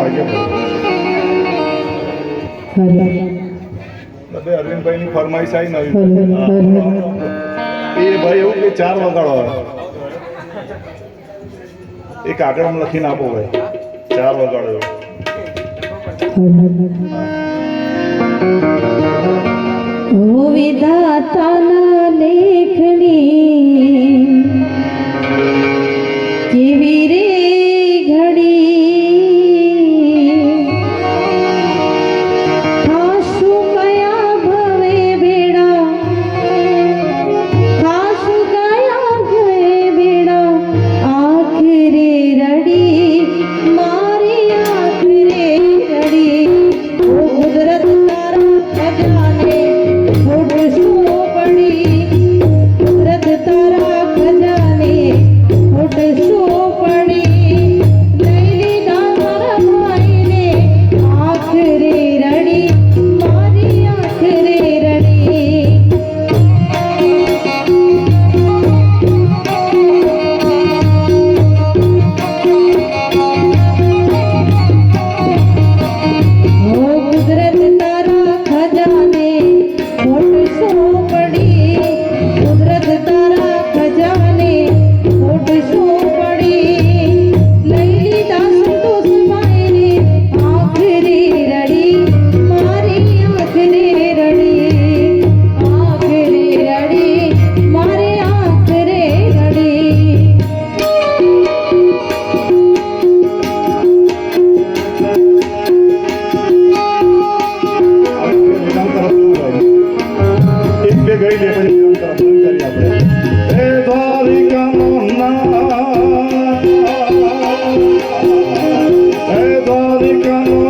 ભાગ્ય અરવિંદભાઈ ની ફરમાઈશ આવી નવી એ ભાઈ એવું કે 4 વગાડો એક આગળ લખીને આપો ભાઈ 4 વગાડો ઓ વિધાતાના લેખની કેવી રે ઘડી ખાશું કયા ભવે ભેડા ખાશું કયા ગયે ભેડા આખરે રડી મારી આખરે રડી ઓ કુદરત તારા ખજાને ખોટ શું પડી કુદરત તારા ખજાને ખોટ શું પડી લઈ લીધા મારા ભાઈને આખરે રડી મારી આખરે રડી ઓ કુદરત તારા ખજાને ખોટ શું પડી કુદરત તારા ખજાને ખોટ શું પડી લઈ લીધા સંતોષ માયને આખરે રડી મારી આખરે રડી આખરે રડી મારે આખરે રડી એક બે ગઈ લે પછી તરફ કરી આપણે હે દ્વારિકાનો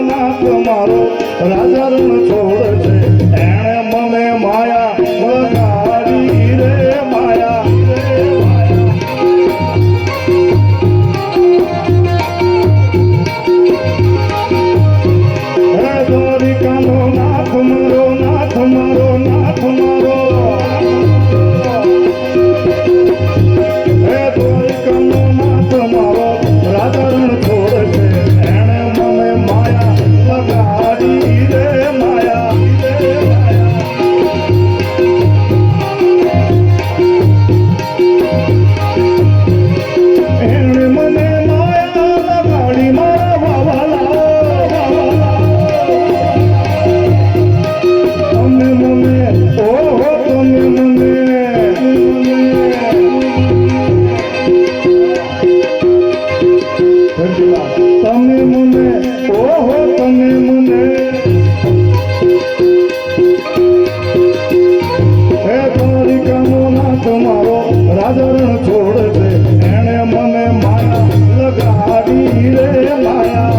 નાથ મારો રાજા રણ છોડ છે એણે મને માયા લગાડી રે માયા હે દ્વારિકાનો નાથ મારો નાથ મારો નાથ મારો હે દ્વારિકાનો નાથ મારો રાજા રણ છોડ છે એણે મને માયા લગાડી રે માયા એણે મને માયા લગાડી મારા વાવાલા તમે મને ઓહો તમે મને તમે મને ઓહો તમે મને હે દ્વારિકાનો નાથ મારો રાજા રણ છોડ છે એણે મને માયા લગાડી રે માયા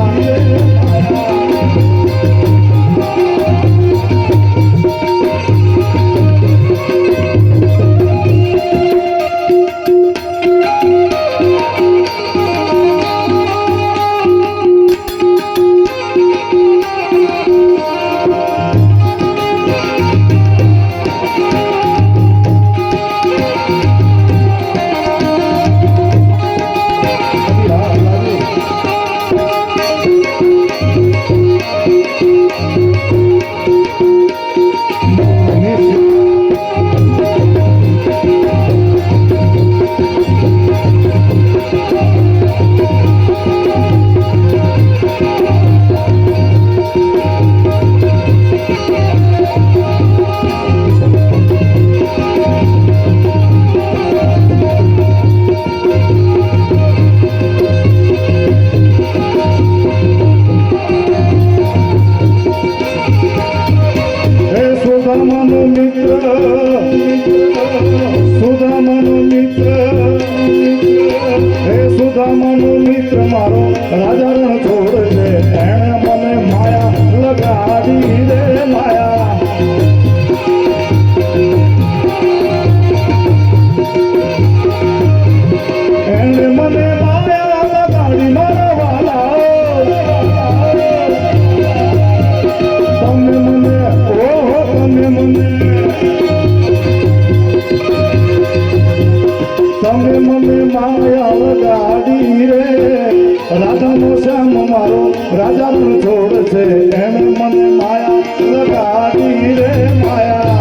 શ્યામ મારો રાજા રણ છોડ છે એણે મને માયા લગાડી રે માયા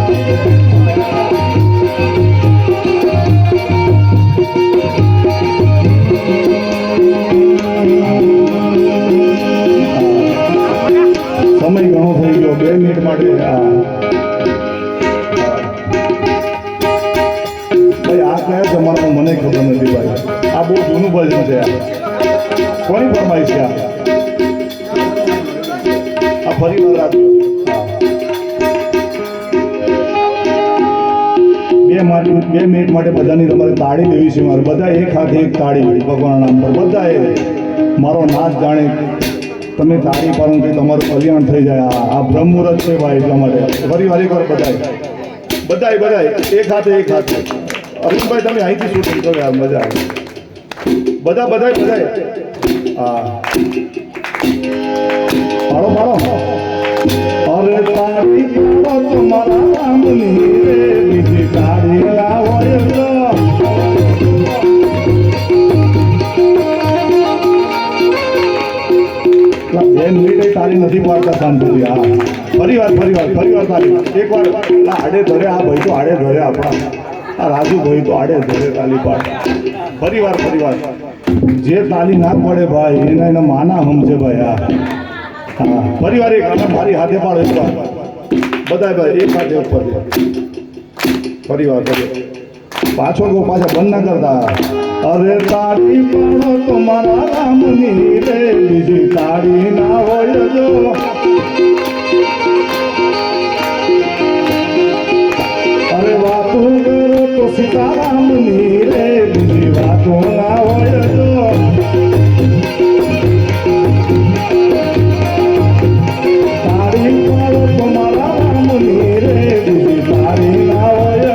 સમય ઘણો થઈ ગયો 2 મિનિટ માટે ભાઈ આ કયા જમાનામાં મને ખબર નથી ભાઈ આ બહુ જૂનું ભજન છે કોની ફરમાઈશ છે આ ફરી વાર આપજો 2 મિનિટ માટે બધાની તમારે તાળી દેવી છે મારે બધા એક હાથે એક તાળી ભગવાનના નામ પર બધાએ મારો નાચ જાણે તમે તાળી પાડો કે તમારું કલ્યાણ થઈ જાય આ બ્રહ્મ મુહૂર્ત છે ભાઈ એટલા માટે ફરી વાર એકવાર બધાય એક હાથે અરવિંદભાઈ તમે અહીંથી શૂટિંગ કરો યાર મજા આવે બધાય હા પાડો અરે તાળી પાડો તમારા રામની રે બીજી તાળી લાવો બેન મિનિટે તાળી નથી પાડતા શાંતિથી હા ફરી વાર તાળી એકવાર આડે ધરે આ ભાઈ તો આડે ધરે આપણા આ રાજુ ભાઈ તો આડે ધરે તાળી પાડ ફરી વાર જે તાળી ના પડે ભાઈ એના માના સમજે ભાઈ હા ફરી વાર એક મારી હાથે પાડો એકવાર બધા ભાઈ એક હાથે ઉપર ફરી વાર પાછા બંધ ના કરતા અરે તાળી પાડો તમારા રામની રે બીજી તાળી ના હોય જો અરે વાતો કરો તો સીતારામની રે બીજી વાતો ના હોય જો તાળી પાડો તમારા રામની રે બીજી તાળી ના હોય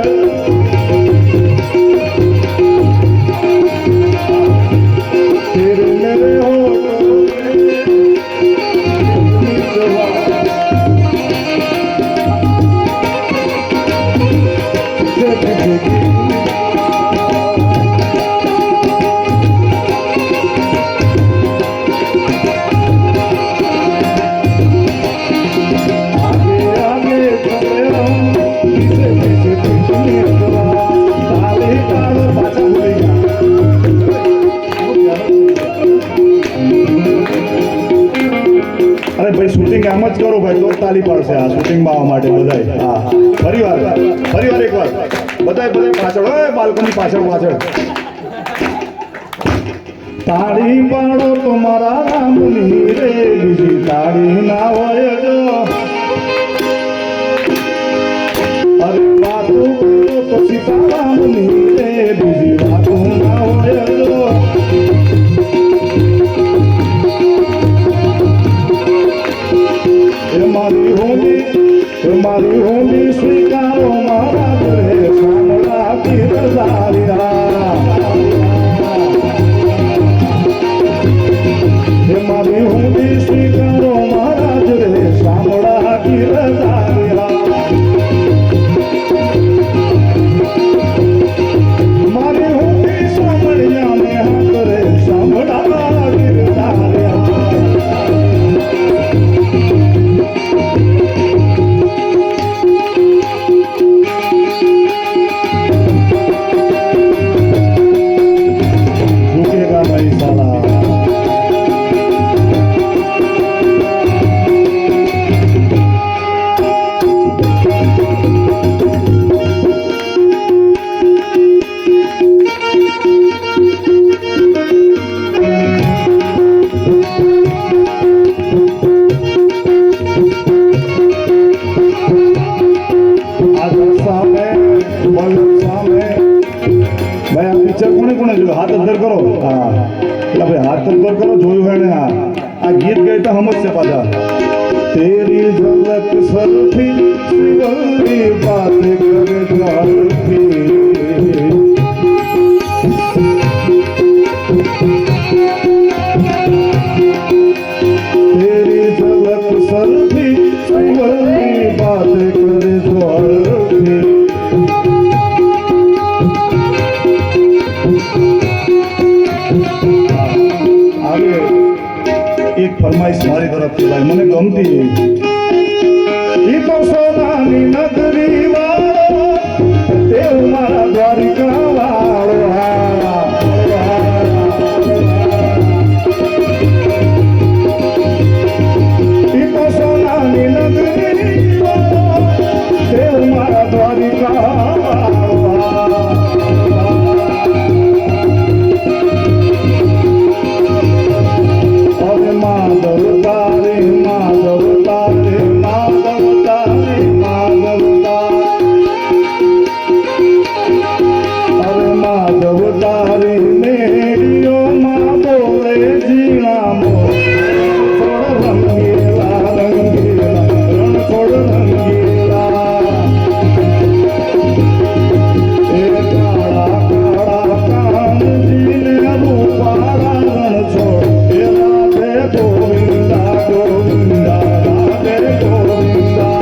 અરે ભાઈ શૂટિંગ આમ જ કરો ભાઈ તો તાલી પાડશે આ શૂટિંગમાં આવવા માટે બધાય હા ફરી વાર એકવાર બધાય પાછળ હોય બાલ્કની પાછળ તાળી પાડો તમારા રામની રે બીજી તાળી ના હોય જો અરે વાતો કરો તો સીતારામની રે બીજી વાતો ના હોય જો મારી હોલી સ્વીકારો મારા ઘરે શામળા પીરદારિયા મારી હોલી સ્વીકારો મારા ઘરે શામળા પીરદારિયા મારી હોલી સાંભળ્યા ને હાથ રે શામળા પીરદારિયા કોને જોયું હાથ અંદર કરો હા એટલે ભાઈ હાથ અંદર કરો જોયું હોય ને આ ગીત ગઈ તો સમજશે પાછા તેરી ઝલક સરફી શ્રીવલ્લી બાત કરે દ્વારથી તેરી ઝલક સરફી શ્રીવલ્લી બાત કરે દ્વારથી એક ફરમાઈશ મારી તરફથી ભાઈ મને ગમતી ઈ તો સોનાની નગરી વાળો દેવ મારા દ્વારિકા વાળો ઈ તો સોનાની નગરી વાળો દેવ મારા દ્વારિકા માધવ તારે માધવ તારે માધવ તારે માધવ અરે માધવ તારે મેળીઓ માં બોલે જીણા છોડ રંગીલા રંગીલા રણ છોડ રંગીલા એ કાળા કાળા કાનજીને રૂપાળા રણ છોડ ગોવિંદા ગોવિંદા રાધે ગોવિંદા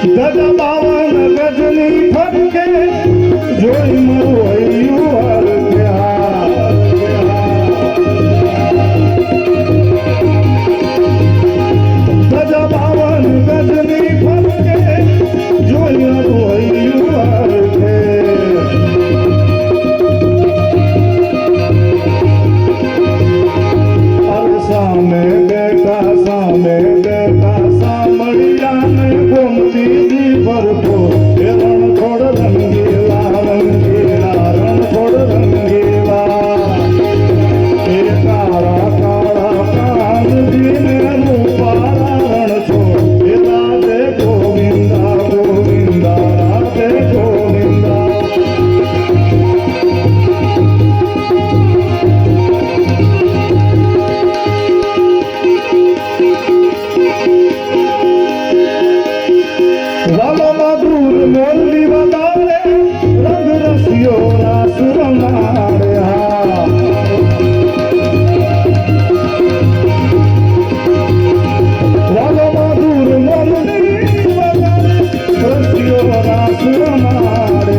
ગજ બાવન ગજની ફરકે જોઈ મરવૈયું ગજ બાવન ગજની ફરકે જોઈ મરવૈયું સામે બેઠા સાંભળ્યા ગોમતી ભરપૂર રણ છોડ રંગીલા રંગીલા રણ છોડ રંગીલા એ કાળા કાળા કાનજીને રૂપાળા રણ છોડ એ રાધે ગોવિંદા ગોવિંદા રાધે ગોવિંદા રામા મધુર મોરલી વધારે રંગ રસિયો રાસ રમાડે રામા મધુર મોરલી વધારે રસિયો રાસ રમાડે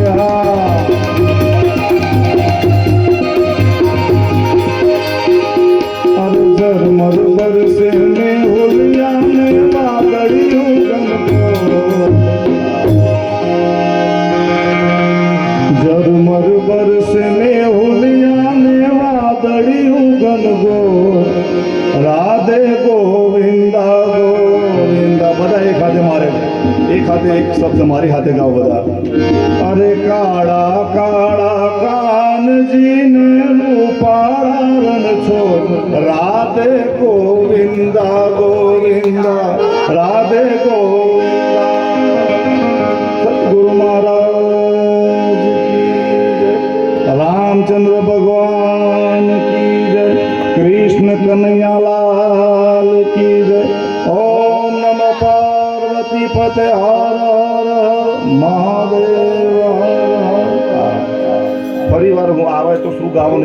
અરે ઝરમર બરસે મેં હોલિયા ને વાદળિયું ઝરમર બરસે મેં હોલિયા ને વાદળિયું ગનગો રાધે ગોવિંદા ગોવિંદા બધા એક હાથે મારે એક હાથે એક શબ્દ મારી હાથે ગાઓ બધા અરે કાળા કાળા કાનજીને રૂપાળા રણ છોડ રાધે ગોવિંદા ગોવિંદા રાધે ગોવિંદા સદગુરુ મહારાજ रामचंद्र भगवान की जय कृष्ण कन्हैयालाल की जय ओम नमो पार्वती पते हर हर મહાદેવ ફરી વાર હું આવે તો શું ગાવું